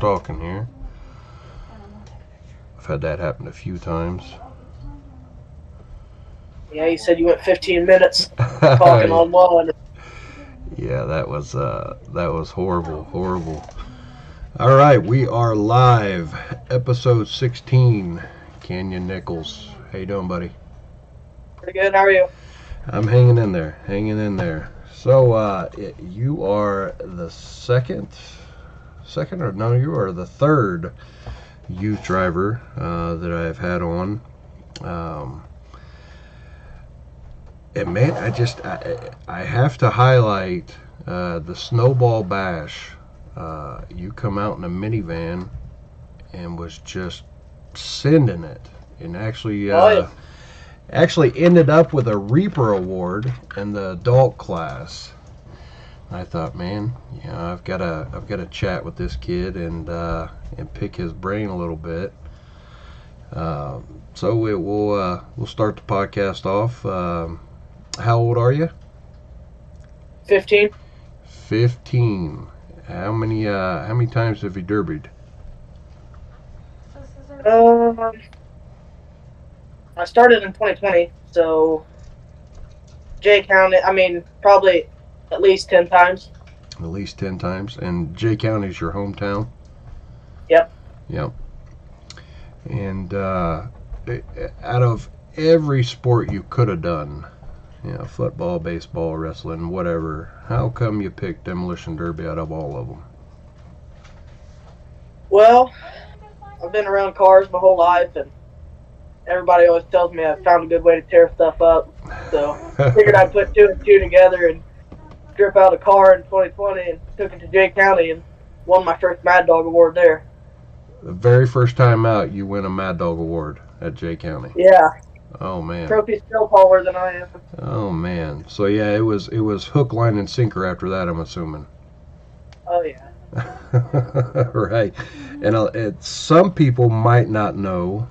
talking here. I've had that happen a few times. Yeah, you said you went 15 minutes talking on one. Yeah, that was horrible, horrible. All right, we are live, episode 16. Canyon Nichols, how you doing, buddy? Pretty good. How are you? I'm hanging in there, hanging in there. So, you are the second or no, you are the third youth driver that I've had on. And man, I have to highlight the Snowball Bash. You come out in a minivan and was just sending it, and actually ended up with a Reaper Award in the adult class. I thought, man, I've got to chat with this kid and pick his brain a little bit. So we'll start the podcast off. How old are you? 15. 15. How many times have you derbied? I started in 2020, so Jay County. I mean, probably at least 10 times. At least 10 times. And Jay County is your hometown? Yep. Yep. And out of every sport you could have done, football, baseball, wrestling, whatever, how come you picked Demolition Derby out of all of them? Well, I've been around cars my whole life, and everybody always tells me I found a good way to tear stuff up. So I figured I'd put two and two together and strip out a car in 2020 and took it to Jay County and won my first Mad Dog Award there. The very first time out, you win a Mad Dog Award at Jay County. Yeah. Oh man. Trophy's still taller than I am. Oh man. So yeah, it was hook, line, and sinker after that, I'm assuming. Oh yeah. Right. And some people might not know,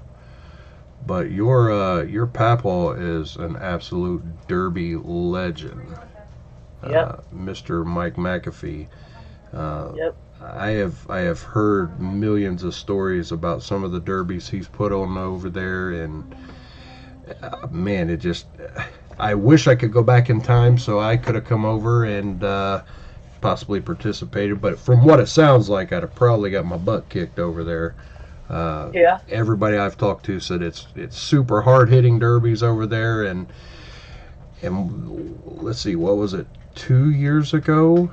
but your papa is an absolute derby legend. Yep. Mr. Mike McAfee. Yep. I have heard millions of stories about some of the derbies he's put on over there, and man, I wish I could go back in time so I could have come over and possibly participated. But from what it sounds like, I'd have probably got my butt kicked over there. Yeah. Everybody I've talked to said it's super hard hitting derbies over there, and let's see, what was it? 2 years ago,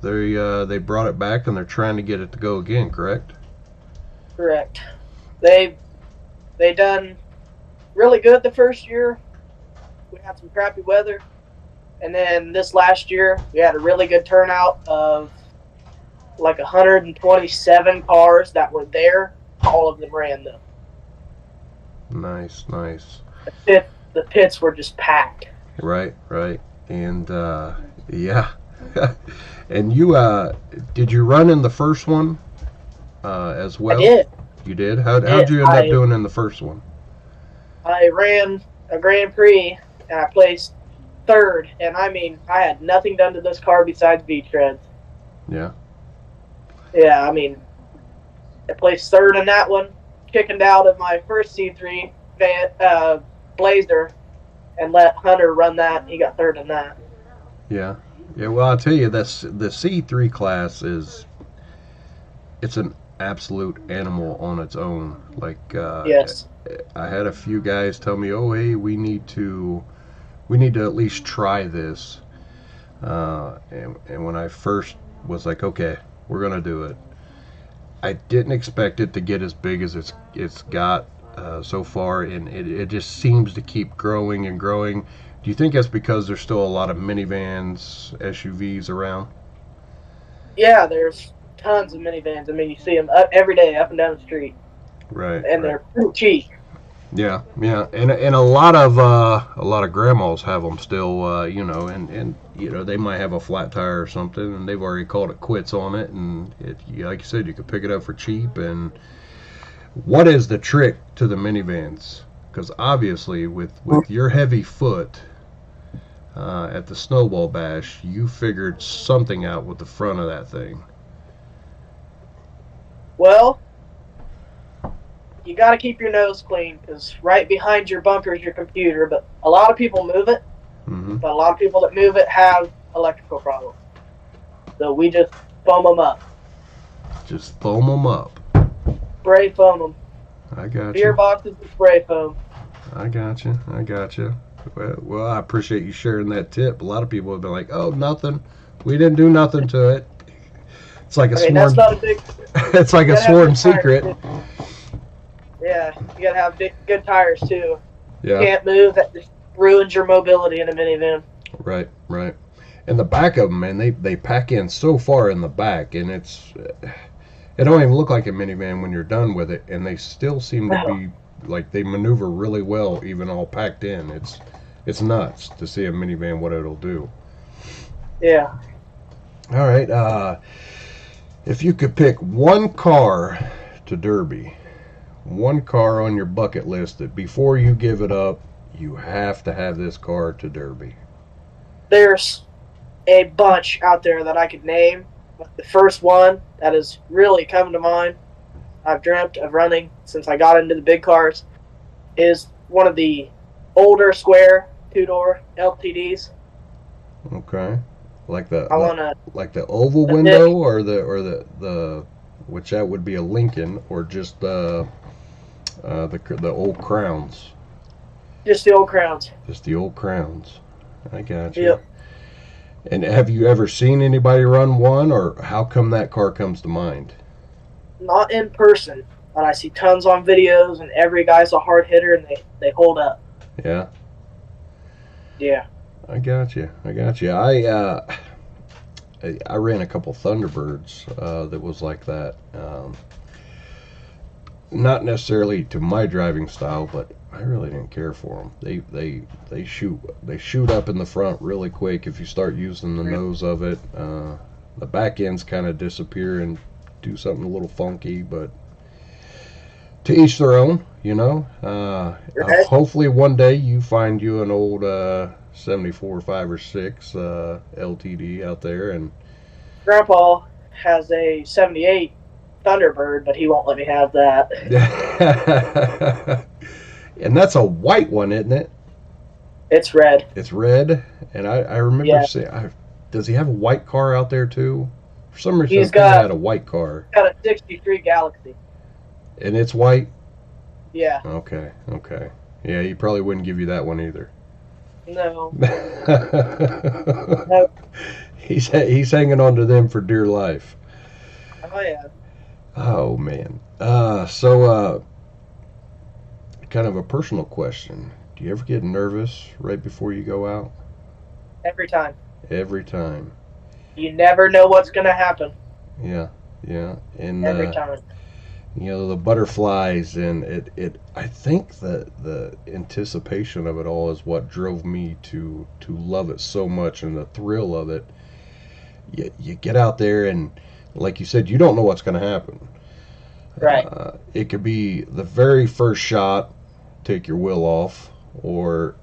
they brought it back and they're trying to get it to go again. Correct? Correct. They done really good the first year. We had some crappy weather, and then this last year we had a really good turnout of like 127 cars that were there. All of them ran them. Nice. The pits were just packed. Right. And yeah. And you did you run in the first one as well? I did. You did? How'd you end up doing in the first one? I ran a Grand Prix and I placed third, and I mean, I had nothing done to this car besides V-treads. Yeah. Yeah, I mean, I placed third in that one, chickened out of my first C3 Blazer, and let Hunter run that. He got third in that. Yeah. Well, I'll tell you, the C3 class it's an absolute animal on its own. Like, yes. I had a few guys tell me, "Oh, hey, we need to at least try this." And when I first was like, "Okay, we're gonna do it," I didn't expect it to get as big as it's got so far, and it just seems to keep growing and growing. Do you think that's because there's still a lot of minivans, SUVs around? Yeah, there's tons of minivans. I mean, you see them every day up and down the street. Right. And they're pretty cheap. Yeah, and a lot of grandmas have them still, and they might have a flat tire or something, and they've already called it quits on it, and like you said, you could pick it up for cheap. And what is the trick to the minivans? Because obviously, with your heavy foot at the Snowball Bash, you figured something out with the front of that thing. Well, you got to keep your nose clean because right behind your bumper is your computer. But a lot of people move it, Mm-hmm. but a lot of people that move it have electrical problems. So we just foam them up, Just foam them up. spray foam them. I got Beer you. boxes with spray foam. I got you. I got you. Well, I appreciate you sharing that tip. A lot of people have been like, "Oh, nothing. We didn't do nothing to it." It's like a I mean, that's sworn. not a big. It's like You a gotta have sworn good tires, secret. too. Yeah, you gotta have good tires too. You Yeah. can't move. That just ruins your mobility in a minivan. Right. Right. And the back of them, man, they pack in so far in the back, and it don't even look like a minivan when you're done with it, and they still seem to No. be like they maneuver really well, even all packed in. It's nuts to see a minivan what it'll do. Yeah. All right. If you could pick one car to Derby, one car on your bucket list that before you give it up, you have to have this car to Derby. There's a bunch out there that I could name, but the first one that has really come to mind, I've dreamt of running since I got into the big cars, is one of the older square two-door LTDs. Okay. Like the, I want to like the oval the window Nick, or the which that would be a Lincoln or just the old crowns. just the old crowns. Just the old crowns. I got you. Yep. And have you ever seen anybody run one, or how come that car comes to mind? Not in person, but I see tons on videos, and every guy's a hard hitter, and they hold up. Yeah, Yeah. I got you. I got you. I ran a couple Thunderbirds that was like that. Not necessarily to my driving style, but I really didn't care for them. They shoot up in the front really quick if you start using the nose of it. The back ends kind of disappear and do something a little funky, but to each their own, you know. Right. Hopefully one day you find you an old 74 5 or 6 LTD out there, and Grandpa has a 78 Thunderbird, but he won't let me have that. and that's a white one, isn't it? It's red. It's red, and I remember Yeah. seeing. Does he have a white car out there too? For some reason, He's I think he got had a white car, a 63 Galaxy. and it's white. Yeah. Okay, okay, yeah, he probably wouldn't give you that one either. No. No. He's hanging on to them for dear life. Oh yeah. Oh man. Kind of a personal question. Do you ever get nervous right before you go out? Every time. Every time. You never know what's gonna happen. Yeah, yeah. And Every time. the butterflies and it I think the anticipation of it all is what drove me to love it so much, and the thrill of it. You get out there and like you said, you don't know what's going to happen. Right. It could be the very first shot, take your wheel off, or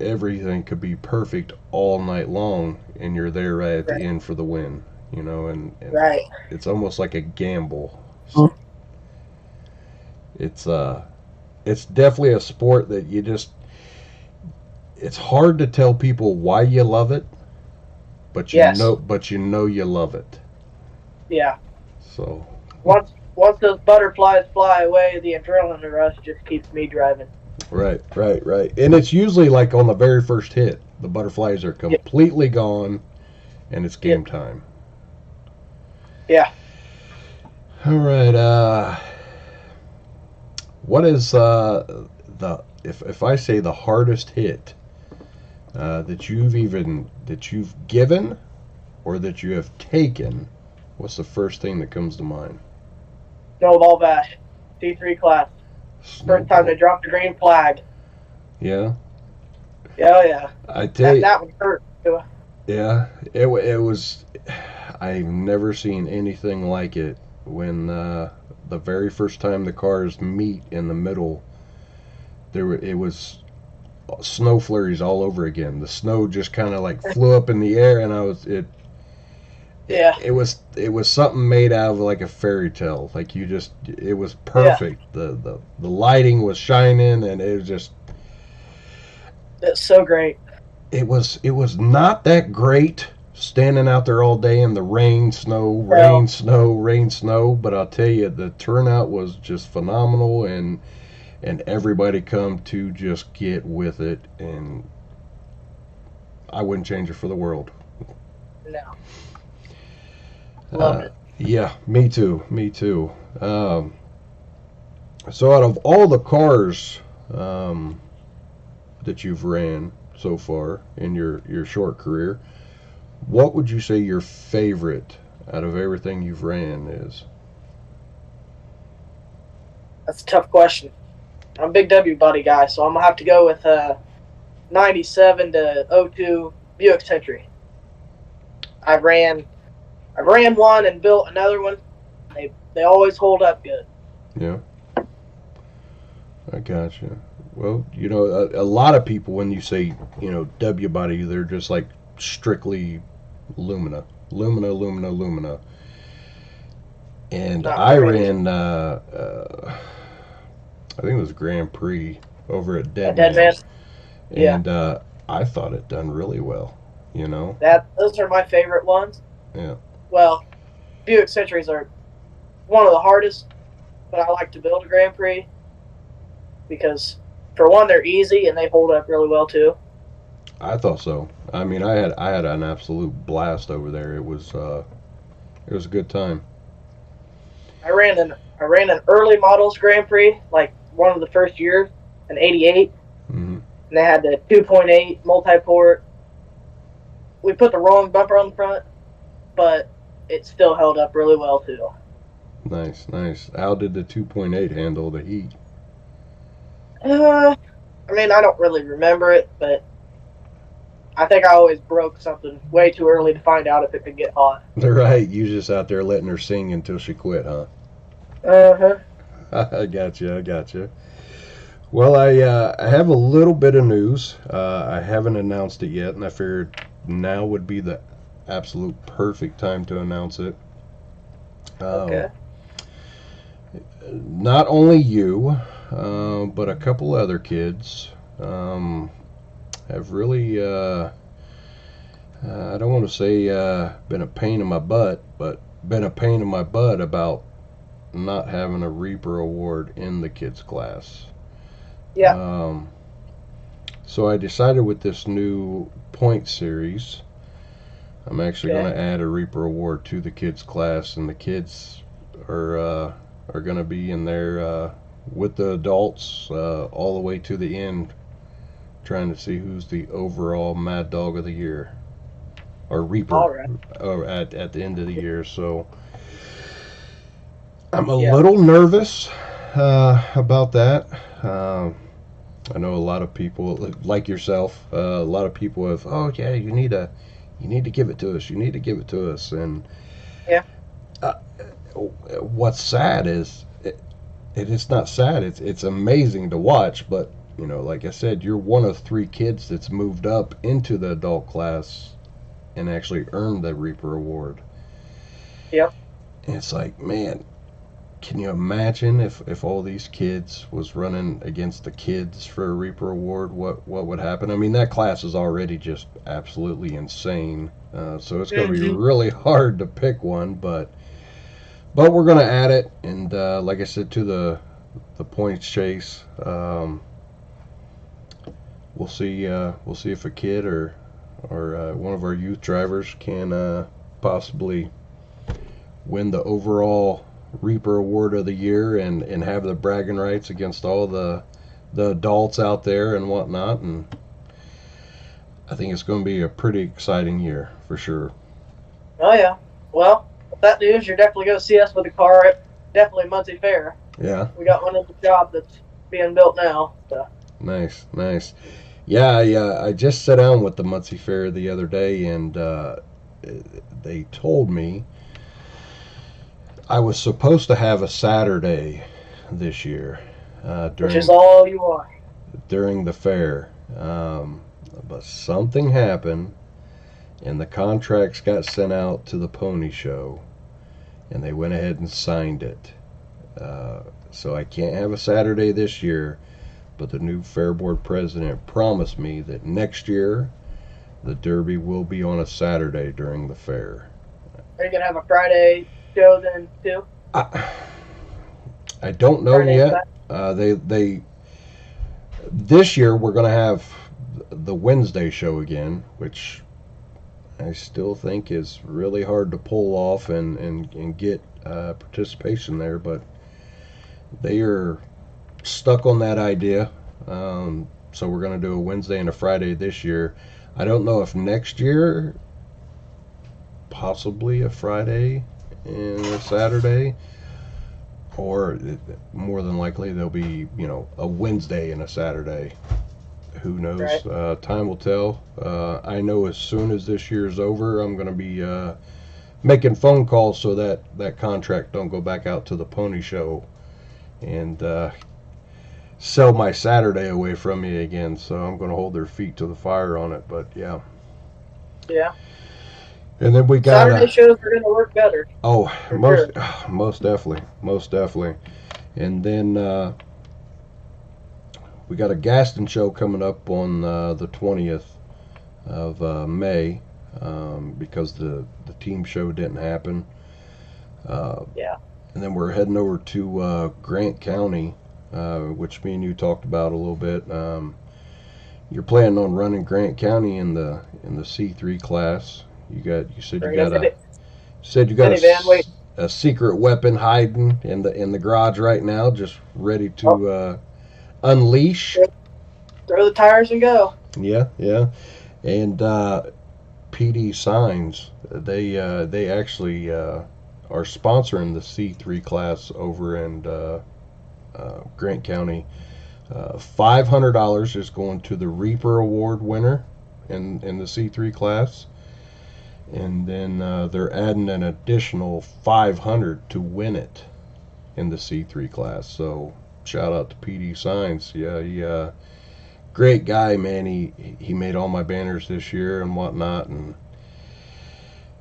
everything could be perfect all night long, and you're there right at the end for the win. And Right. it's almost like a gamble. It's definitely a sport that it's hard to tell people why you love it, but Yes. you know you love it. Yeah. So Once those butterflies fly away, the adrenaline rush just keeps me driving. right. And it's usually like on the very first hit, the butterflies are completely gone, and it's game time. Yeah. All right. What is if I say the hardest hit that you've given or that you have taken? What's the first thing that comes to mind? Snowball bash. T3 class. First time they dropped the green flag. Yeah. Oh yeah. I tell you. That one hurt too. Yeah. It was. I've never seen anything like it. When the very first time the cars meet in the middle, it was snow flurries all over again. The snow just kind of like flew up in the air, and it, Yeah. it was something made out of like a fairy tale. Like it was Yeah. perfect. The lighting was shining, and it was just It's so great. it was not that great standing out there all day in the rain, snow, rain, So, snow, rain, snow. But I'll tell you, the turnout was just phenomenal, and everybody come to just get with it, and I wouldn't change it for the world. no. Loved Uh, it. yeah, me too, me too. Um, so out of all the cars um, that you've ran so far in your short career, what would you say your favorite out of everything you've ran is? That's a tough question. I'm a big W body guy, so I'm gonna have to go with 97 to '02 Buick Century. I ran I ran one and built another one. They always hold up good. Yeah, I gotcha. Well, a lot of people when you say W body, they're just like strictly Lumina, Lumina, Lumina, Lumina. And Not I for me. ran, I think it was Grand Prix over at A Dead dead man. Man's, Yeah. and I thought it done really well. You know, That those are my favorite ones. yeah, Well, Buick Centuries are one of the hardest, but I like to build a Grand Prix because for one they're easy and they hold up really well too. I thought so. I mean, I had an absolute blast over there. It was a good time. I ran an early models Grand Prix, like one of the first years, an '88, Hmm. and they had the 2.8 multi-port. We put the wrong bumper on the front, but it still held up really well too. Nice, nice. How did the 2.8 handle the heat? Uh, I mean, I don't really remember it, but I think I always broke something way too early to find out if it could get hot. Right, you just out there letting her sing until she quit, huh? Uh huh. I got you. I got you. Well, I have a little bit of news. I haven't announced it yet, and I figured now would be the absolute perfect time to announce it. Um, Okay. Not only you, but a couple other kids have really, I don't want to say been a pain in my butt, but been a pain in my butt about not having a Reaper Award in the kids' class. Yeah. Um, so I decided with this new point series, I'm actually going Okay. to add a Reaper Award to the kids' class, and the kids are going to be in there with the adults all the way to the end, trying to see who's the overall Mad Dog of the Year or Reaper All right. or at the end of the year. So I'm a Yeah. little nervous about that. I know a lot of people like yourself. A lot of people have, oh yeah, you need to give it to us. You need to give it to us. And Yeah. uh, what's sad is it is not sad. It's amazing to watch. But like I said, you're one of three kids that's moved up into the adult class and actually earned the Reaper Award. Yep. And it's like, man, can you imagine if all these kids was running against the kids for a Reaper Award? What would happen? I mean, that class is already just absolutely insane. So it's going to be Mm-hmm. really hard to pick one, but we're going to add it. And like I said, to the points chase, we'll see if a kid or one of our youth drivers can possibly win the overall Reaper Award of the Year and have the bragging rights against all the adults out there and whatnot. And I think it's going to be a pretty exciting year for sure. Oh yeah. Well, with that news, you're definitely going to see us with a car at definitely Muncie Fair. Yeah, We got one in the job that's being built now. So. nice, nice. Yeah, yeah. I just sat down with the Muncie Fair the other day, and they told me I was supposed to have a Saturday this year Which is during all you want. the fair, but something happened, and the contracts got sent out to the pony show, and they went ahead and signed it. So I can't have a Saturday this year, but the new fair board president promised me that next year the Derby will be on a Saturday during the fair. Are you gonna have a Friday show then too? I don't know Friday yet. They this year we're gonna have the Wednesday show again, which I still think is really hard to pull off and get participation there, but they are stuck on that idea. So we're going to do a Wednesday and a Friday this year. I don't know if next year, possibly a Friday and a Saturday, or more than likely there'll be, a Wednesday and a Saturday. Who knows? Right. Time will tell. I know as soon as this year's over, I'm going to be making phone calls so that contract don't go back out to the pony show and sell my Saturday away from me again. So I'm going to hold their feet to the fire on it. But yeah. Yeah. And then we got Saturday shows are going to work better. Oh, For most definitely. And then we got a Gaston show coming up on the 20th of May because the team show didn't happen. Yeah. And then we're heading over to Grant County, which me and you talked about a little bit. You're planning on running Grant County in the C3 class. You said you got a secret weapon hiding in the garage right now, just ready to unleash. Throw the tires and go. Yeah. And PD Signs, they actually are sponsoring the C3 class over in Grant County. $500 is going to the Reaper Award winner in the C3 class. And then they're adding an additional $500 to win it in the C3 class. So shout out to PD Signs. Yeah, he great guy, man. He made all my banners this year and whatnot, and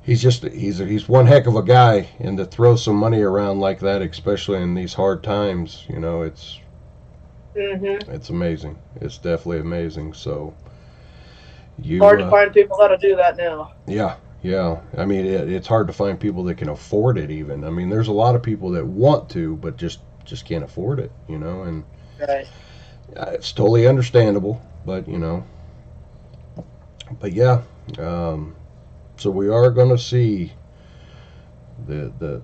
he's one heck of a guy. And to throw some money around like that, especially in these hard times, it's amazing. It's definitely amazing. So hard to find people that'll do that now. Yeah. I mean, it's hard to find people that can afford it even. I mean, there's a lot of people that want to, but just can't afford it, and right. It's totally understandable, but yeah. So we are going to see the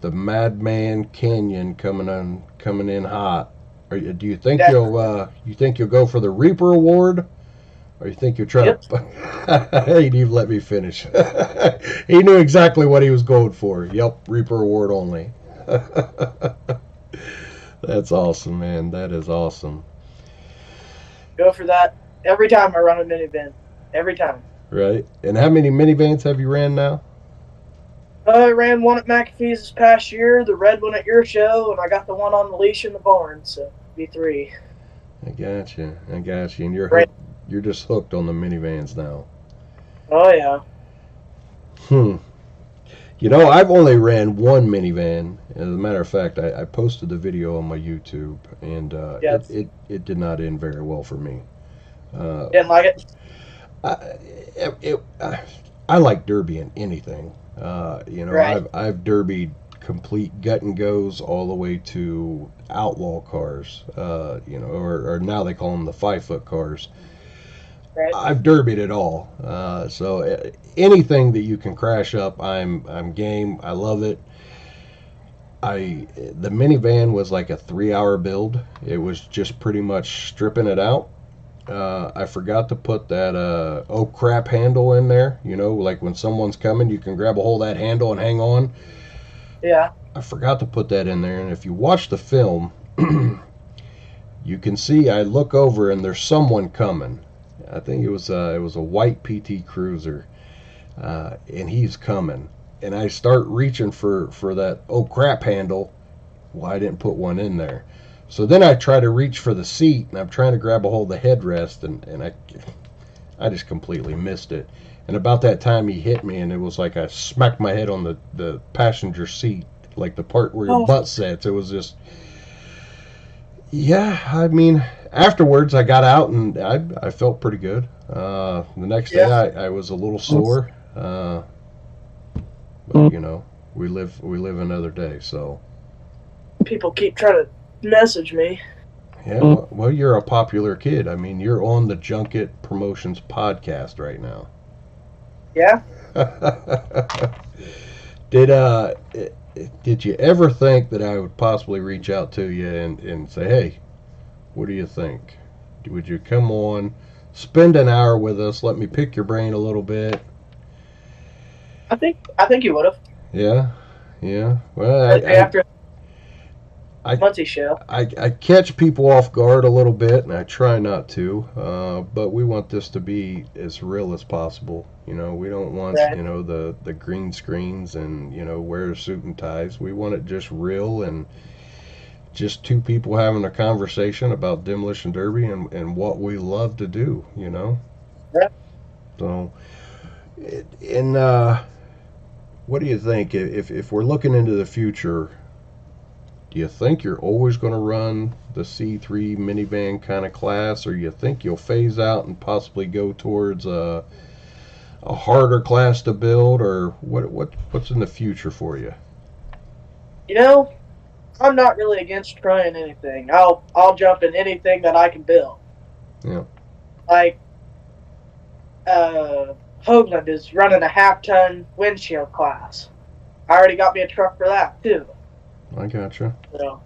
Madman Canyon coming in hot. Do you think you'll go for the Reaper Award? Or you think you're trying to... He didn't even let me finish. He knew exactly what he was going for. Yep, Reaper Award only. That's awesome, man. That is awesome. Go for that every time I run a minivan. Every time. Right. And how many minivans have you ran now? I ran one at McAfee's this past year, the red one at your show, and I got the one on the leash in the barn, so be 3. I got you. And you're just hooked on the minivans now. Oh, yeah. I've only ran one minivan. As a matter of fact, I posted the video on my YouTube, and yes. it did not end very well for me. Didn't like it? I like derbying anything. Right. I've derbied complete gut and goes all the way to outlaw cars, or now they call them the 5-foot cars. Right. I've derbied it all. So anything that you can crash up, I'm game. I love it. The minivan was like a 3-hour build. It was just pretty much stripping it out. I forgot to put that oh crap handle in there. Like when someone's coming, you can grab a hold of that handle and hang on. Yeah. I forgot to put that in there, and if you watch the film, you can see I look over and there's someone coming. I think it was a white PT Cruiser, and he's coming. And I start reaching for that oh crap handle. Well, I didn't put one in there. So then I try to reach for the seat, and I'm trying to grab a hold of the headrest, and I just completely missed it. And about that time, he hit me, and it was like I smacked my head on the passenger seat, like the part where your Oh, butt sits. It was just, yeah. I mean, afterwards, I got out and I felt pretty good. The next day, yeah. I was a little sore, but we live another day. So People keep trying to message me. yeah, well, you're a popular kid. I mean, you're on the Junket Promotions podcast right now. Yeah. Did did you ever think that I would possibly reach out to you and say, hey, what do you think? Would you come on, spend an hour with us, let me pick your brain a little bit? I think you would have. Yeah, yeah. Well, Especially after I, Muncie show. I catch people off guard a little bit, and I try not to. But we want this to be as real as possible. We don't want Right. the green screens and wear suit and ties. We want it just real and just two people having a conversation about demolition derby and what we love to do. Yeah. So, and what do you think if we're looking into the future? Do you think you're always going to run the C3 minivan kind of class, or you think you'll phase out and possibly go towards a harder class to build, or what's in the future for you? I'm not really against trying anything. I'll jump in anything that I can build. Yeah. Like Hoagland is running a half-ton windshield class. I already got me a truck for that too. I gotcha. So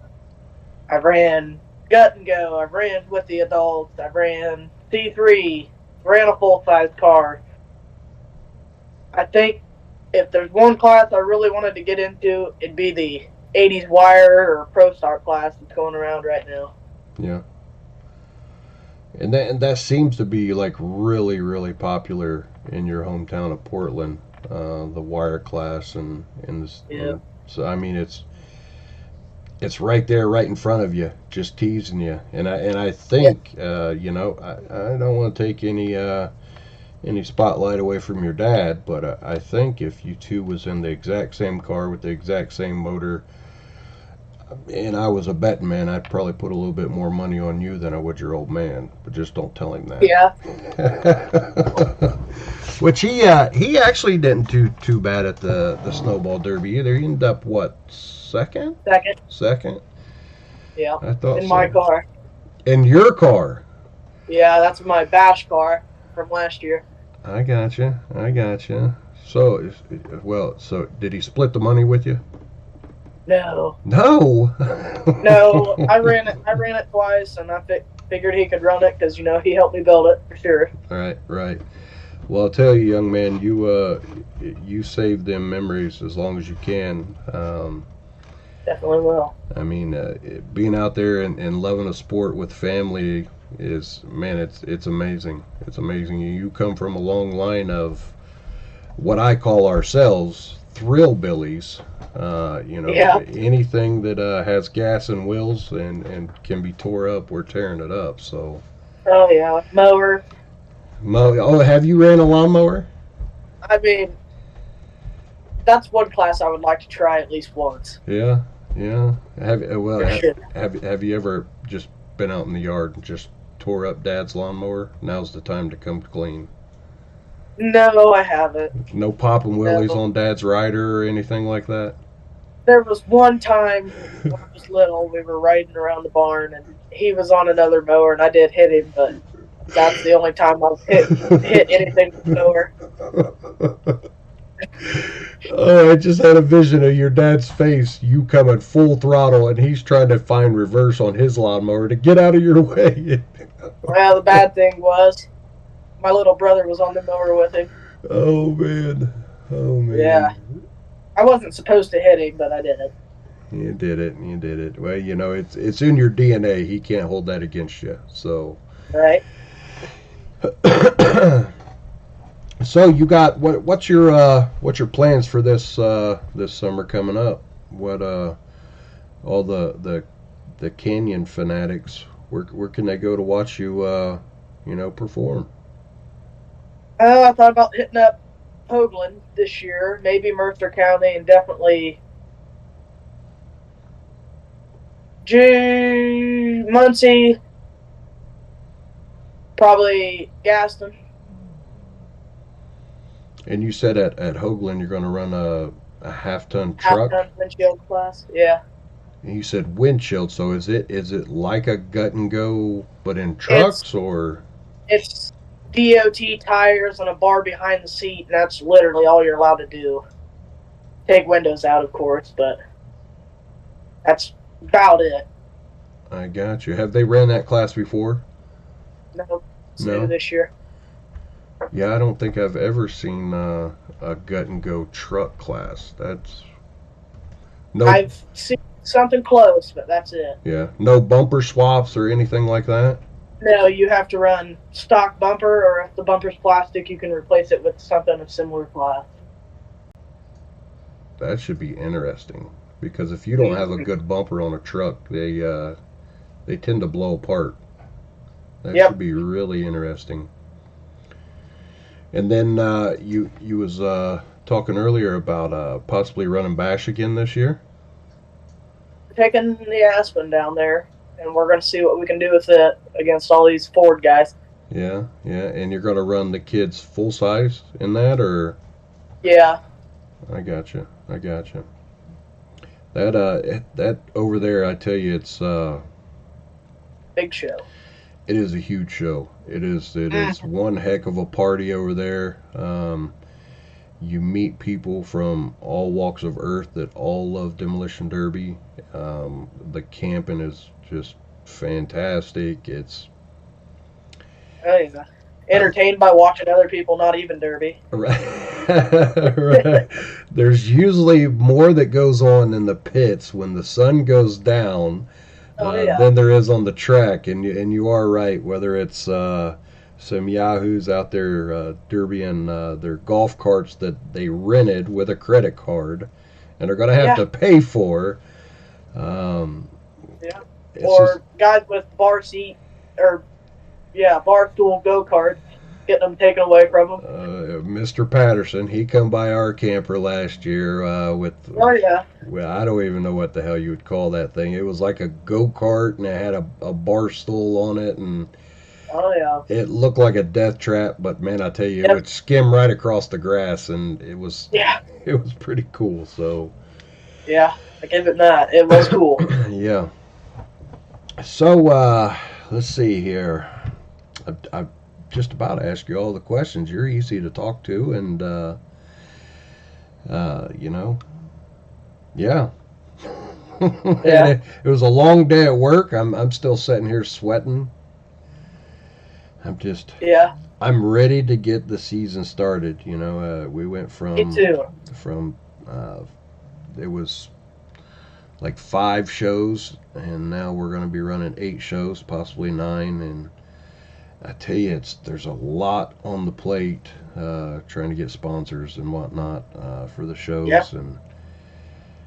I've ran Gut and Go. I've ran with the adults. I've ran C3. Ran a full-size car. I think if there's one class I really wanted to get into, it'd be the 80s wire or Pro Start class that's going around right now. Yeah. And that seems to be like really, really popular in your hometown of Portland, the wire class and this. Yeah. So I mean, it's right there, right in front of you, just teasing you. And I think, I don't want to take any spotlight away from your dad, but I think if you two was in the exact same car with the exact same motor, and I was a betting man, I'd probably put a little bit more money on you than I would your old man. But just don't tell him that. Yeah. Which he actually didn't do too bad at the snowball derby either. He ended up what, second? Second. Yeah. I thought in my car. In your car. Yeah, that's my bash car from last year. I gotcha. So, so did he split the money with you? No. No. No, I ran it twice, and I figured he could run it because he helped me build it for sure. Right. Well, I'll tell you, young man, you save them memories as long as you can. Definitely will. I mean, being out there and loving a sport with family is, man, it's amazing. It's amazing. You come from a long line of what I call ourselves thrill billies. Yeah. Anything that has gas and wheels and can be tore up, we're tearing it up. So. Oh yeah, mower. Oh, have you ran a lawnmower? I mean, that's one class I would like to try at least once. Yeah. Have you ever just been out in the yard and just tore up Dad's lawnmower? Now's the time to come clean. No, I haven't. No popping willies on Dad's rider or anything like that? There was one time when I was little, we were riding around the barn, and he was on another mower, and I did hit him, but that's the only time I've hit anything with a mower. Oh, I just had a vision of your dad's face, you coming full throttle, and he's trying to find reverse on his lawnmower to get out of your way. Well, the bad thing was, my little brother was on the mower with him. Oh, man. Yeah. I wasn't supposed to hit him, but I did it. You did it. Well, it's in your DNA. He can't hold that against you. So. Right. So you got what's your plans for this summer coming up? What all the Canyon fanatics, where can they go to watch you perform? I thought about hitting up Hoagland this year, maybe Mercer County, and definitely Muncie, probably Gaston. And you said at Hoagland you're going to run a half-ton Half truck. ton windshield class. Yeah. And you said windshield, so is it like a gut and go but in It's trucks or? it's DOT tires and a bar behind the seat, and that's literally all you're allowed to do. Take windows out, of course, but that's about it. I got you. Have they ran that class before? No, it's new No. this year. Yeah, I don't think I've ever seen a gut and go truck class. That's no. I've seen something close, but that's it. Yeah, no bumper swaps or anything like that. No, you have to run stock bumper, or if the bumper's plastic, you can replace it with something of similar class. That should be interesting because if you don't have a good bumper on a truck, they tend to blow apart. That should Yep. be really interesting. And then you was talking earlier about possibly running bash again this year. We're taking the Aspen down there, and we're going to see what we can do with it against all these Ford guys. Yeah, yeah. And you're gonna run the kids full size in that, or? Yeah. I gotcha. I gotcha. That over there, I tell you, Big show. it is a huge show. It is one heck of a party over there. You meet people from all walks of earth that all love Demolition Derby. The camping is just fantastic. It's Oh, yeah. Entertained by watching other people not even Derby. right. Right. There's usually more that goes on in the pits when the sun goes down Oh, yeah. than there is on the track. And you are right. Whether it's some yahoos out there derbying their golf carts that they rented with a credit card and are going to have Yeah. to pay for. Um, Yeah. it's Or just, guys with bar seat, or, bar stool go-kart, getting them taken away from them. Mr. Patterson, he come by our camper last year with, Oh, yeah. well, I don't even know what the hell you would call that thing. It was like a go-kart and it had a bar stool on it and Oh, yeah. it looked like a death trap, but man, I tell you, it Yep. would skim right across the grass and it was Yeah. pretty cool. So, Yeah. I give it that. It was cool. yeah. So, let's see here. I've just about asked you all the questions. You're easy to talk to, and you know, yeah. Yeah. It was a long day at work. I'm still sitting here sweating. Yeah. I'm ready to get the season started. We went Me too. from it was like 5 shows, and now we're going to be running 8 shows, possibly 9. And I tell you, there's a lot on the plate trying to get sponsors and whatnot for the shows. Yeah. And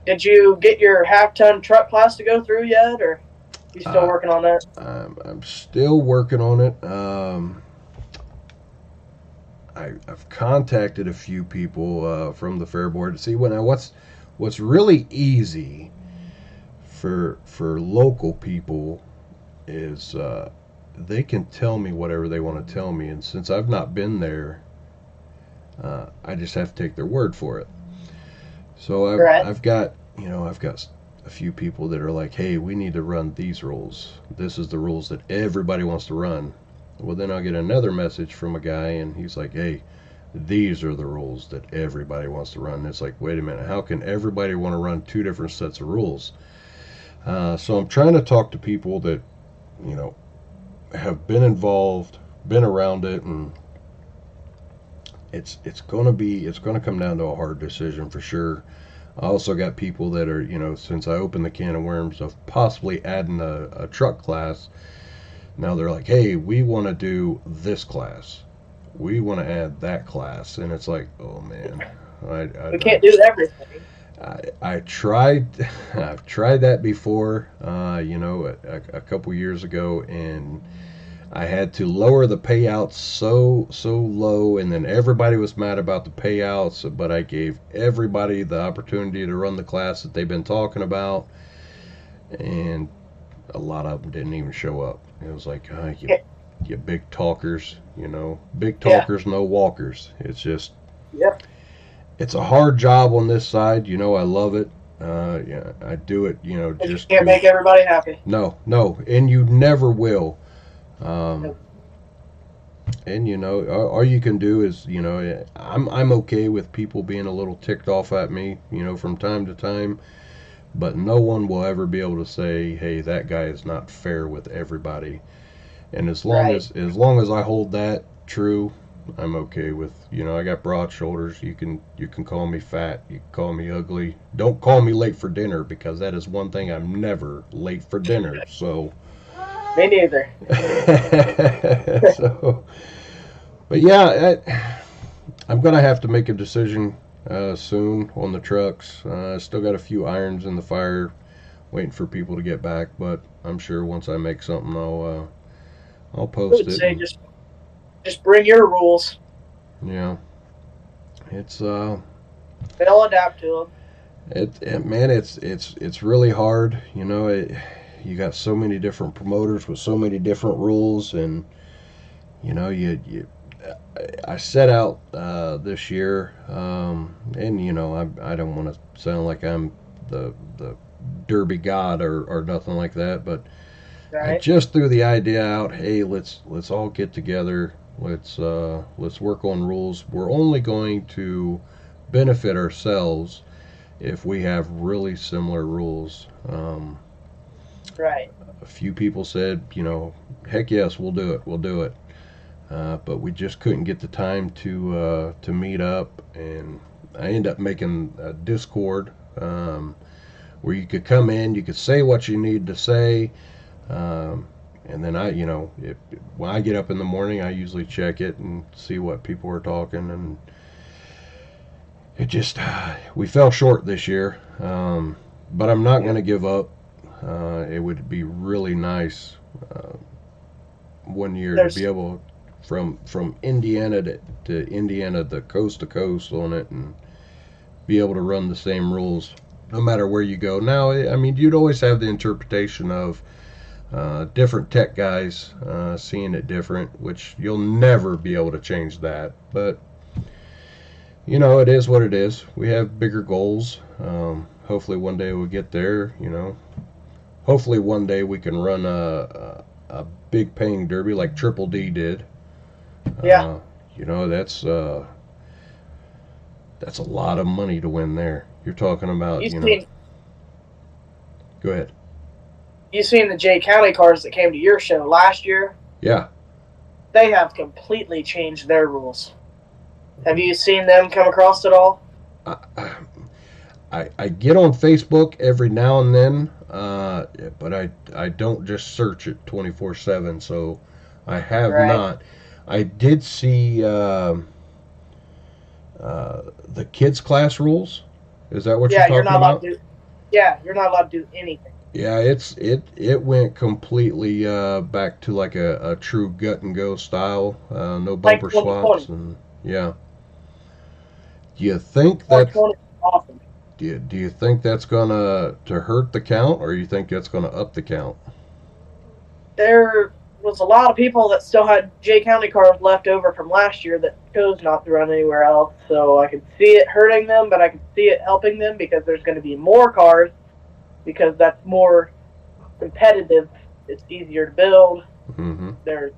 Did you get your half-ton truck class to go through yet, or you still working on that? I'm still working on it. I've contacted a few people from the fair board to see what's really easy for local people is they can tell me whatever they want to tell me, and since I've not been there, I just have to take their word for it. So Right. I've got a few people that are like, hey, we need to run these rules. This is the rules that everybody wants to run. Well, then I'll get another message from a guy, and he's like, hey, these are the rules that everybody wants to run. And it's like, wait a minute, how can everybody want to run 2 different sets of rules? So I'm trying to talk to people that, have been involved, been around it, and it's going to come down to a hard decision for sure. I also got people that are, since I opened the can of worms of possibly adding a truck class, now they're like, hey, we want to do this class. We want to add that class. And it's like, oh man, We can't do everything. I tried, I've tried that before, a couple years ago, and I had to lower the payouts so low, and then everybody was mad about the payouts. But I gave everybody the opportunity to run the class that they've been talking about, and a lot of them didn't even show up. It was like, you big talkers, big Yeah. talkers, no walkers. It's just, Yep. it's a hard job on this side. I love it. Yeah, I do it. But you Just can't make everybody happy. no, and you never will. Nope. And all you can do is, I'm okay with people being a little ticked off at me, from time to time, but no one will ever be able to say, "Hey, that guy is not fair with everybody." And Right. as long as I hold that true, I'm okay with, I got broad shoulders. You can call me fat, you can call me ugly. Don't call me late for dinner, because that is one thing, I'm never late for dinner. So Me neither. so but yeah, I'm gonna have to make a decision soon on the trucks. I still got a few irons in the fire, waiting for people to get back. But I'm sure once I make something, I'll I post would it. say And just bring your rules. yeah, it's They'll adapt to them. man, it's really hard. You got so many different promoters with so many different rules, and you I set out this year, and I don't want to sound like I'm the Derby god or nothing like that, but I Right. just threw the idea out. Hey, let's all get together. Let's work on rules. We're only going to benefit ourselves if we have really similar rules. Right. A few people said, heck yes, we'll do it. We'll do it. But we just couldn't get the time to meet up, and I ended up making a Discord, where you could come in, you could say what you need to say, and then when I get up in the morning, I usually check it and see what people are talking, and it just we fell short this year, but I'm not going to give up. It would be really nice one year to be There's able from Indiana to Indiana, the coast to coast on it, and be able to run the same rules no matter where you go. Now, I mean, you'd always have the interpretation of different tech guys seeing it different, which you'll never be able to change that. But it is what it is. We have bigger goals. Hopefully, one day we'll get there. Hopefully, one day we can run a big paying derby like Triple D did. yeah. Uh, that's a lot of money to win there. You're talking about, You seen go ahead. you seen the Jay County cars that came to your show last year? Yeah. They have completely changed their rules. Have you seen them come across at all? I, I get on Facebook every now and then, but I don't just search it 24/7, so I have Right. not. I did see the kids class rules. Is that what you're Yeah, you're talking not allowed about? to do. Yeah, you're not allowed to do anything. Yeah, it went completely back to like a true gut and go style. No Like bumper swaps, 2020. and yeah. Do you think that 2020 is awesome. do you think that's gonna to hurt the count, or you think that's gonna up the count? There was a lot of people that still had Jay County cars left over from last year that chose not to run anywhere else. So I could see it hurting them, but I could see it helping them because there's going to be more cars because that's more competitive. It's easier to build. Mm-hmm. There's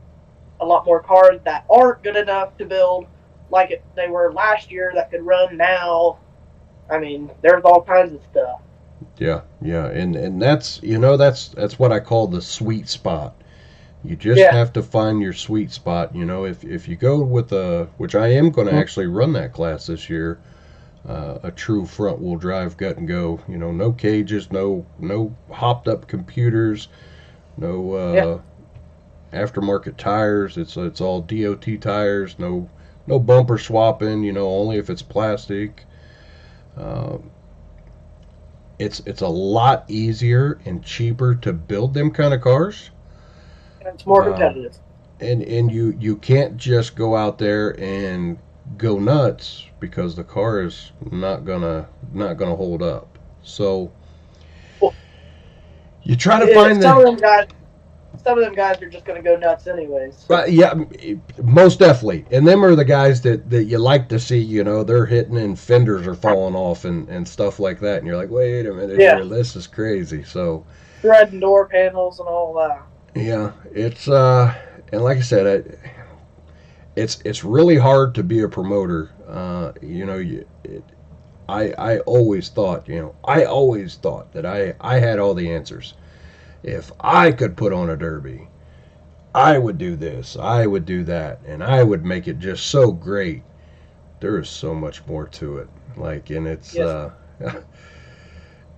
a lot more cars that aren't good enough to build like they were last year that could run now. I mean, there's all kinds of stuff. Yeah, yeah, and that's what I call the sweet spot. You just Yeah. have to find your sweet spot. If you go with which I am going to actually run that class this year, a true front wheel drive gut and go. No cages, no hopped up computers, no Yeah. aftermarket tires. It's all DOT tires. No bumper swapping. Only if it's plastic. Uh, it's a lot easier and cheaper to build them kind of cars. And it's more Um, competitive. and you can't just go out there and go nuts because the car is not gonna hold up. So Well, you try to yeah, find the some of them guys are just going to go nuts anyways. yeah, most definitely. And them are the guys that you like to see. They're hitting and fenders are falling off and stuff like that. And you're like, wait a minute Yeah, here, this is crazy. So threading door panels and all that. yeah, it's and like I said, it's really hard to be a promoter. I always thought that I had all the answers. If I could put on a derby, I would do this, I would do that, and I would make it just so great. There is so much more to it. Like, and it's Yes,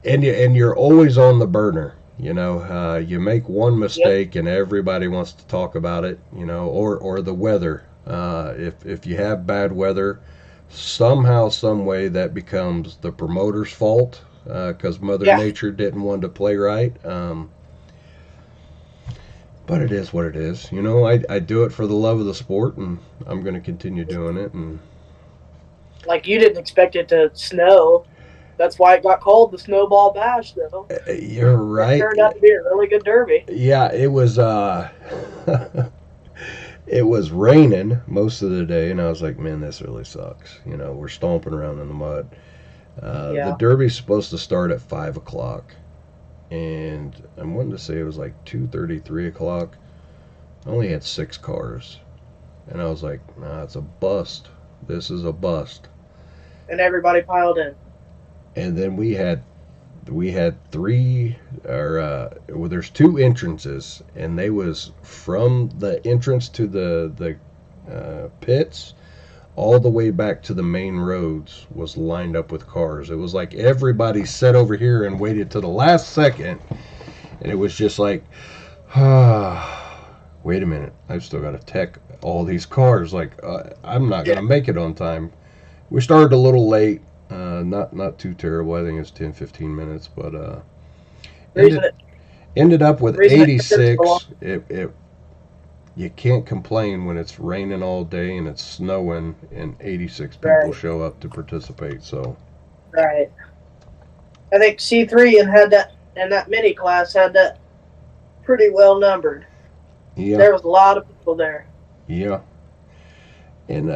and you're always on the burner. You make one yep, mistake and everybody wants to talk about it. Or the weather. If you have bad weather, somehow, some way that becomes the promoter's fault because Mother yeah. Nature didn't want to play right. But it is what it is. I do it for the love of the sport, and I'm going to continue doing it. And Like you didn't expect it to snow. That's why it got called the Snowball Bash, though. you're It right. turned out to be a really good derby. Yeah, it was. It was raining most of the day, and I was like, man, this really sucks. We're stomping around in the mud. The Yeah, derby's supposed to start at 5 o'clock, and I'm wanting to say it was like 2:30, 3 o'clock. I only had 6 cars, and I was like, nah, it's a bust. This is a bust. and everybody piled in. And then we had three or well, there's two entrances, and they was from the entrance to the pits all the way back to the main roads was lined up with cars. It was like everybody sat over here and waited to the last second, and it was just like, wait a minute, I've still got to tech all these cars. Like, I'm not Yeah, gonna make it on time. We started a little late. Not too terrible. I think it's 10, 15 minutes, but reason ended it ended up with reason it took so long. 86. It You can't complain when it's raining all day and it's snowing and 86 people Right, show up to participate. So right. I think C3 and that mini class had that pretty well numbered. yeah, There was a lot of people there. yeah, and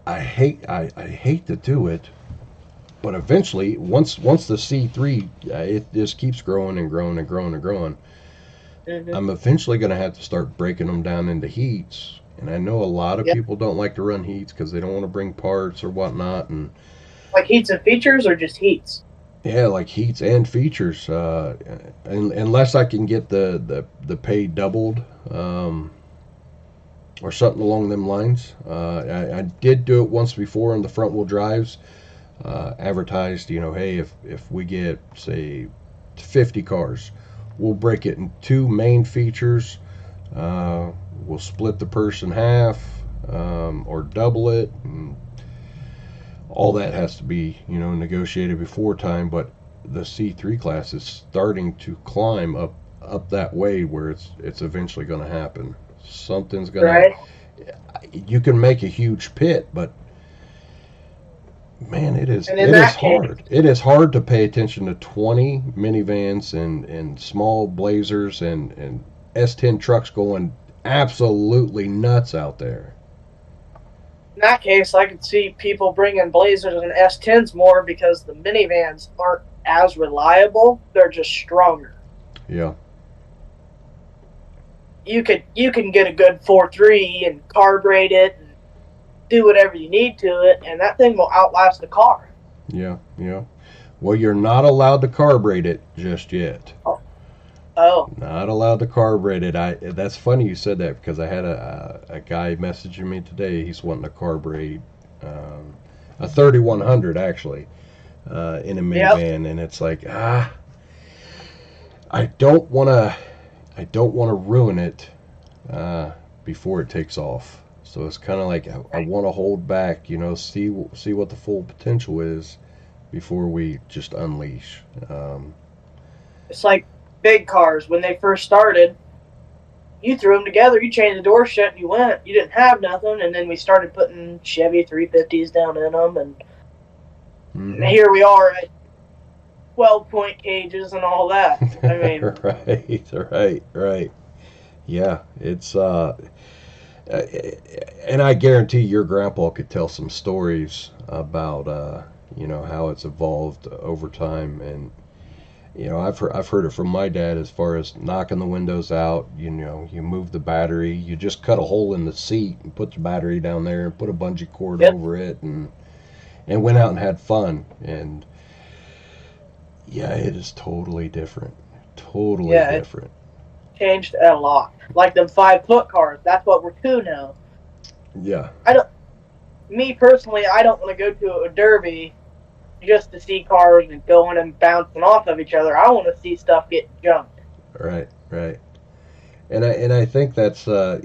I hate to do it, but eventually once the C3 it just keeps growing and growing and growing and growing. Hmm. I'm eventually going to have to start breaking them down into heats. And I know a lot of Yep. people don't like to run heats because they don't want to bring parts or whatnot. And Like heats and features or just heats? yeah, like heats and features. Unless I can get the pay doubled or something along them lines. I did do it once before in the front wheel drives. Advertised, hey, if we get, say, 50 cars, we'll break it in two main features. We'll split the purse in half or double it. And all that has to be, negotiated before time. But the C3 class is starting to climb up that way where it's eventually going to happen. Something's going to. Right. You can make a huge pit, but man, it is And in it is that case, hard. It is hard to pay attention to 20 minivans and small Blazers and S10 trucks going absolutely nuts out there. I could see people bringing Blazers and S10s more because the minivans aren't as reliable. They're just stronger. Yeah, You can get a good 4.3 and carburet it and do whatever you need to it, and that thing will outlast the car. yeah, yeah. Well, you're not allowed to carburet it just yet. Oh, oh, Not allowed to carburet it. That's funny you said that because I had a guy messaging me today. He's wanting to carburet a 3100 actually in a yep. minivan, and it's like I don't want to. I don't want to ruin it before it takes off. So it's kind of like I want to hold back, see what the full potential is before we just unleash. It's like big cars when they first started. you threw them together, you changed the door shut, and you went. You didn't have nothing, and then we started putting Chevy 350s down in them, and Mm-hmm. here we are at 12-point cages and all that. I mean, Right. Yeah, it's and I guarantee your grandpa could tell some stories about how it's evolved over time, and I've heard it from my dad as far as knocking the windows out. You move the battery, you just cut a hole in the seat and put the battery down there and put a bungee cord yep, over it, and went out and had fun. And yeah, it is totally different, totally yeah, it different. changed a lot. Like them 5-foot cars, that's what we're to now. Yeah. I don't, me personally, I don't want to go to a derby just to see cars and going and bouncing off of each other. I want to see stuff get jumped. Right. And I think that's a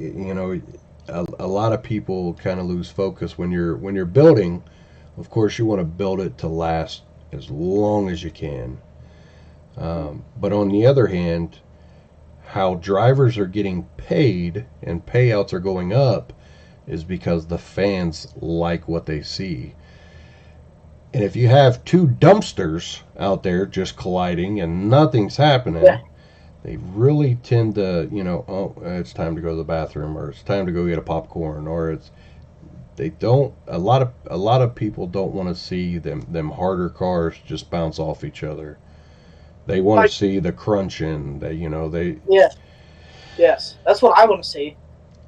lot of people kind of lose focus when you're building. Of course, you want to build it to last as long as you can. But on the other hand, how drivers are getting paid and payouts are going up is because the fans like what they see. And if you have two dumpsters out there just colliding and nothing's happening, Yeah, they really tend to, oh, it's time to go to the bathroom, or it's time to go get a popcorn, or it's they don't. A lot of people don't want to see them harder cars just bounce off each other. They want to like see the crunching. They yes, yes, that's what I want to see.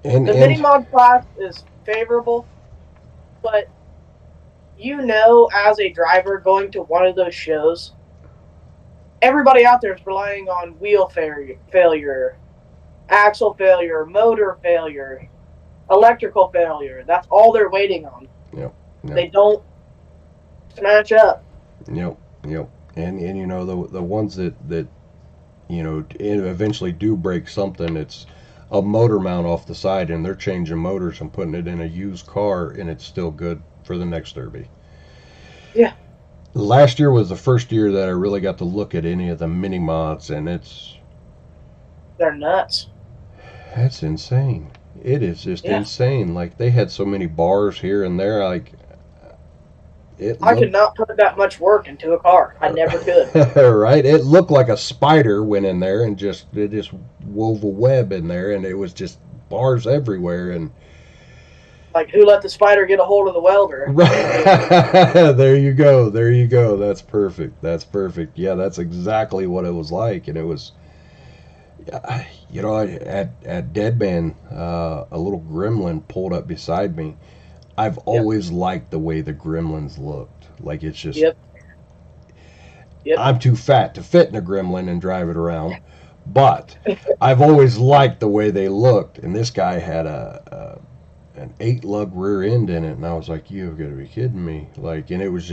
and The mini and mod class is favorable, but as a driver going to one of those shows, everybody out there is relying on wheel failure, axle failure, motor failure, electrical failure. That's all they're waiting on. yep, yep, They don't smash up. yep, yep. And the ones that eventually do break something. It's a motor mount off the side, and they're changing motors and putting it in a used car, and it's still good for the next derby. Yeah, Last year was the first year that I really got to look at any of the mini mods, and they're nuts. that's insane. It is just Yeah, insane. Like, they had so many bars here and there. Like, it I could looked not put that much work into a car. I never could. right. It looked like a spider went in there and just wove a web in there, and it was just bars everywhere. And Like, who let the spider get a hold of the welder? there you go. There you go. That's perfect. That's perfect. Yeah, that's exactly what it was like. And it was, at Deadman, a little gremlin pulled up beside me. I've Yep, always liked the way the gremlins looked. Like, it's just, yep, yep. I'm too fat to fit in a gremlin and drive it around. But I've always liked the way they looked. And this guy had an 8-lug rear end in it, and I was like, "You've got to be kidding me!" Like, and it was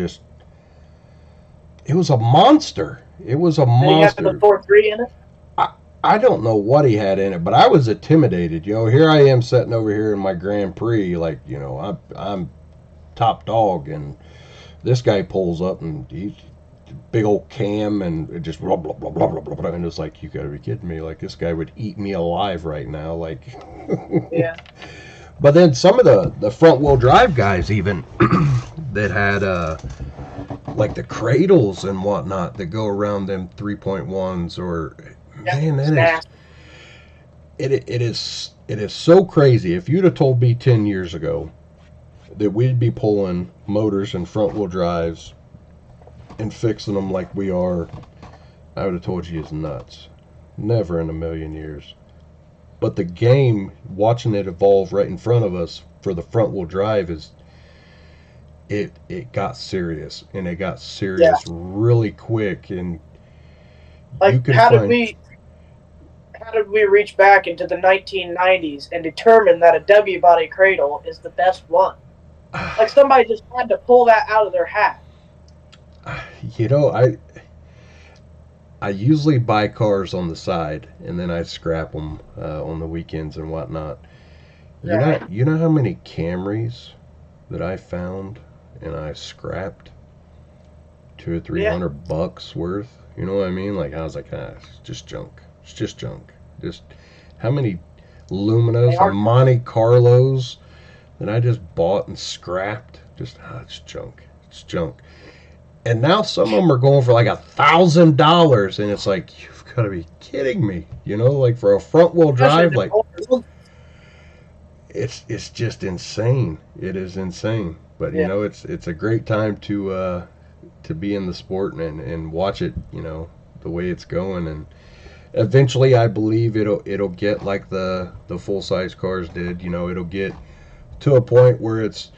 a monster. It was a And he had a monster. 4.3 in it. I don't know what he had in it, but I was intimidated. Here I am sitting over here in my Grand Prix, like, I'm top dog, and this guy pulls up and he's big old cam and it just blah blah blah blah blah blah, and it's like, you got to be kidding me! Like, this guy would eat me alive right now, like. Yeah, But then some of the front wheel drive guys even that had like the cradles and whatnot that go around them 3.1s, or yeah, man, it's that is nasty. it is so crazy. If you'd have told me 10 years ago that we'd be pulling motors and front wheel drives and fixing them like we are, I would have told you it's nuts. Never in a million years. But the game, watching it evolve right in front of us for the front wheel drive, it got serious, and it got Yeah, serious really quick. And you like can find how did we reach back into the 1990s and determine that a W body cradle is the best one? Like, somebody just had to pull that out of their hat. you know I usually buy cars on the side, and then I scrap them on the weekends and whatnot. Right. You know how many Camrys that I found and I scrapped 200 or 300 bucks worth? You know what I mean? Like, I was like, it's just junk. It's just junk. Just how many They Luminas, a are. Monte Carlos that I just bought and scrapped. Just it's junk. It's junk. And now some of them are going for like $1,000, and it's like you've got to be kidding me. You know, like for a front wheel Especially drive, the like older. it's just insane. It is insane. But you Yeah. know, it's a great time to be in the sport and watch it. You know, the way it's going, and eventually I believe it'll get like the full size cars did. You know, it'll get to a point where it's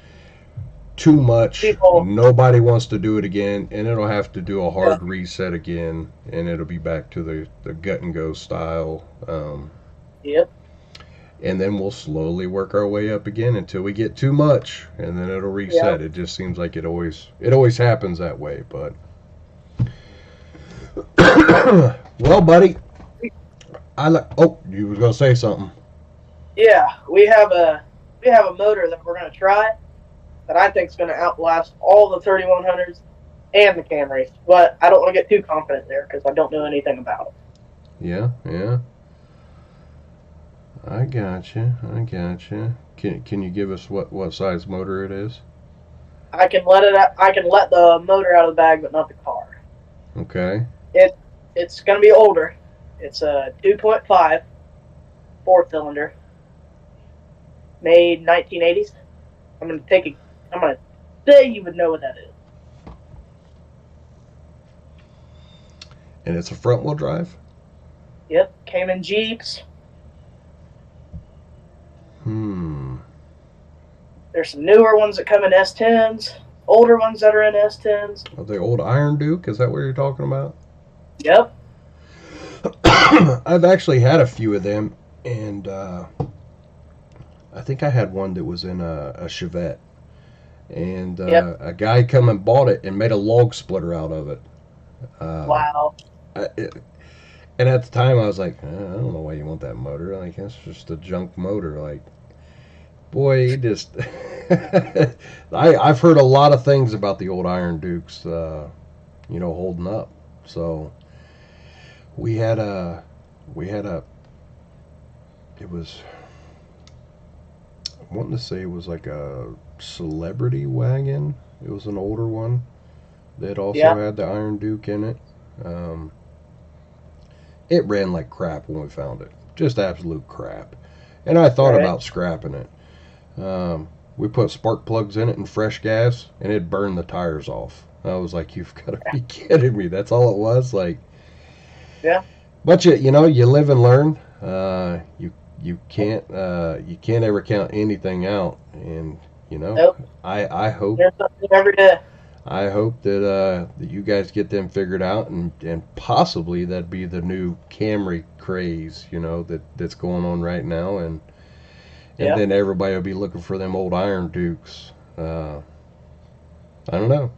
too much. People. Nobody wants to do it again, and it'll have to do a Yeah. hard reset again, and it'll be back to the gut and go style. Yep. And then we'll slowly work our way up again until we get too much, and then it'll Yeah. reset. It just seems like it always happens that way. But well, buddy, Oh, you was gonna say something. Yeah. We have a motor that we're gonna try that I think is gonna outlast all the 3100s and the Camrys. But I don't want to get too confident there because I don't know anything about it. Yeah, yeah. I gotcha. I gotcha. Can you give us what size motor it is? I can let the motor out of the bag, but not the car. Okay. It's gonna be older. It's a 2.5 4-cylinder, made 1980s. I'm gonna say you would know what that is. And it's a front wheel drive? Yep, came in Jeeps. There's some newer ones that come in S10s, older ones that are in S10s. Are they old Iron Duke? Is that what you're talking about? Yep. I've actually had a few of them, and I think I had one that was in a Chevette, and Yep. a guy come and bought it and made a log splitter out of it. Wow. I, it and at the time I was like, I don't know why you want that motor. Like that's just a junk motor. Like, boy, he just. I've heard a lot of things about the old Iron Dukes, holding up. So we had a it was I wanting to say it was like a celebrity wagon. It was an older one that also Yeah. had the Iron Duke in it. Um, it ran like crap when we found it, just absolute crap. And I thought Right. about scrapping it. We put spark plugs in it and fresh gas, and it burned the tires off. I was like, "You've got to be kidding me!" That's all it was. Like, Yeah. but you live and learn. You can't ever count anything out, and Nope. I hope There's something every day. I hope that you guys get them figured out, and possibly that'd be the new Camry craze, that's going on right now, and Yeah. then everybody will be looking for them old Iron Dukes. I don't know.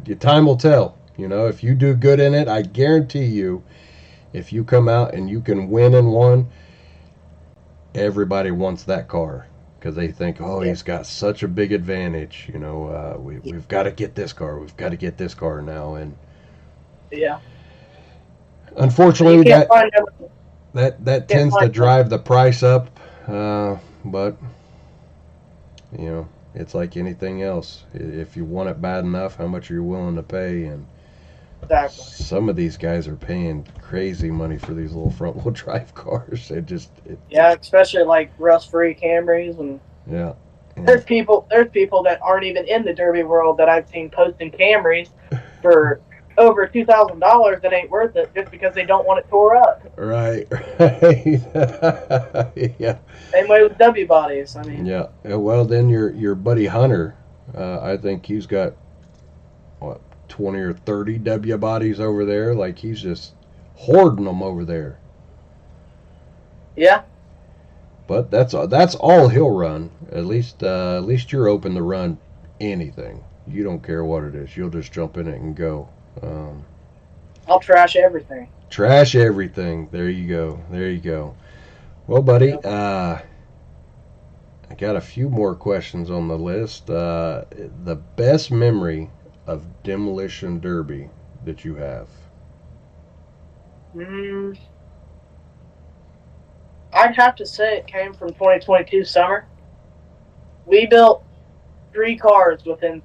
Your time will tell. If you do good in it, I guarantee you, if you come out and you can win in one, everybody wants that car because they think, oh, Yeah. he's got such a big advantage. We've got to get this car. We've got to get this car now. And Yeah. You unfortunately, can't find them. that Can't tends to find them. drive the price up. But it's like anything else. If you want it bad enough, how much are you willing to pay? And Exactly. some of these guys are paying crazy money for these little front wheel drive cars. Yeah, especially like rust-free Camrys, and Yeah. there's people that aren't even in the derby world that I've seen posting Camrys for over $2,000 that ain't worth it just because they don't want it tore up. Right. Right. Yeah. Same way with W bodies. I mean, Yeah. Well, then your buddy Hunter, I think he's got what 20 or 30 W bodies over there. Like he's just hoarding them over there. yeah, But that's all he'll run. At least you're open to run anything. You don't care what it is. You'll just jump in it and go. I'll trash everything. Trash everything. There you go. There you go. Well, buddy, Yep. I got a few more questions on the list. The best memory of Demolition Derby that you have? Mm, I'd have to say it came from 2022 summer. We built 3 cars within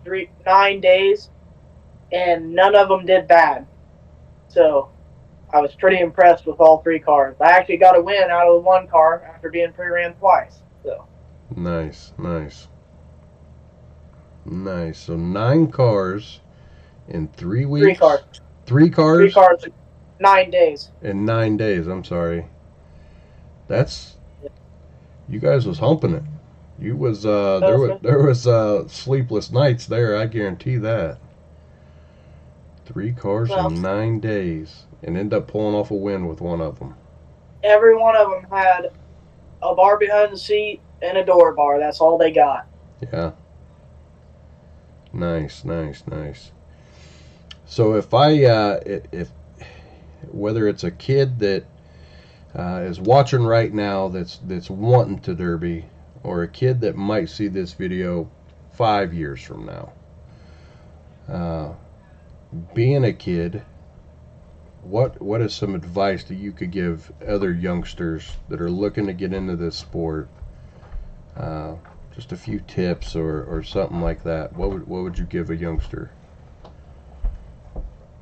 9 days, and none of them did bad. So I was pretty impressed with all 3 cars. I actually got a win out of the 1 car after being pre-ran twice. So Nice, nice. Nice. So 9 cars in 3 weeks? 3 cars. 3 cars? 3 cars in 9 days. In 9 days, I'm sorry. That's... You guys was humping it. You was, there was sleepless nights there, I guarantee that. 3 cars in 9 days. And end up pulling off a win with one of them. Every one of them had a bar behind the seat and a door bar. That's all they got. Yeah. Nice, nice, nice. So if if whether it's a kid that is watching right now that's wanting to derby, or a kid that might see this video 5 years from now, being a kid, what is some advice that you could give other youngsters that are looking to get into this sport? Just a few tips or something like that. What would you give a youngster?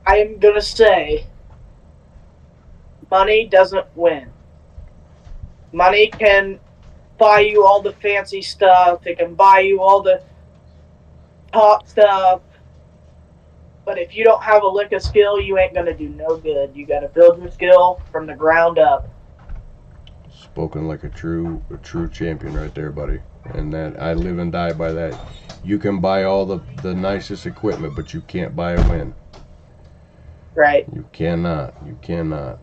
I am going to say money doesn't win. Money can buy you all the fancy stuff. It can buy you all the top stuff. But if you don't have a lick of skill, you ain't going to do no good. You got to build your skill from the ground up. Spoken like a true champion right there, buddy. And that I live and die by that. You can buy all the nicest equipment, but you can't buy a win. Right. You cannot. You cannot.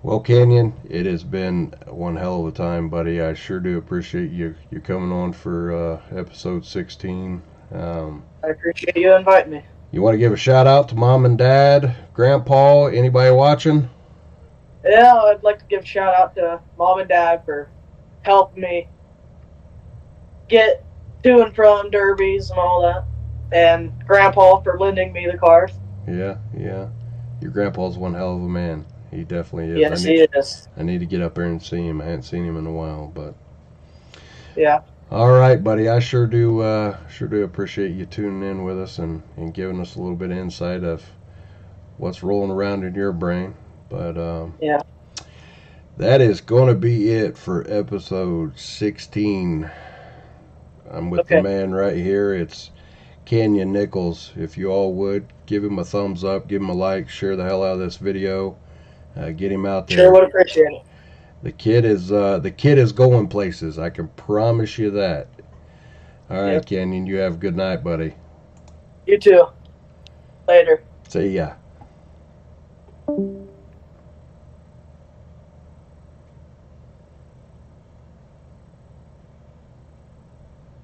Well, Canyon, it has been one hell of a time, buddy. I sure do appreciate you coming on for episode 16. I appreciate you inviting me. You want to give a shout out to Mom and Dad, Grandpa, anybody watching? Yeah, I'd like to give a shout out to Mom and Dad for helping me get to and from derbies and all that, and Grandpa for lending me the cars. Yeah, yeah. Your grandpa's one hell of a man. He definitely is. Yes, he is. I need to get up there and see him. I haven't seen him in a while, but yeah. All right, buddy. I sure do appreciate you tuning in with us and giving us a little bit of insight of what's rolling around in your brain. But yeah, that is going to be it for episode 16. I'm with the man right here. It's Canyon Nichols. If you all would, give him a thumbs up, give him a like, share the hell out of this video, get him out there. Sure would appreciate it. The kid is going places. I can promise you that. All right, Canyon, you have a good night, buddy. You too. Later. See ya.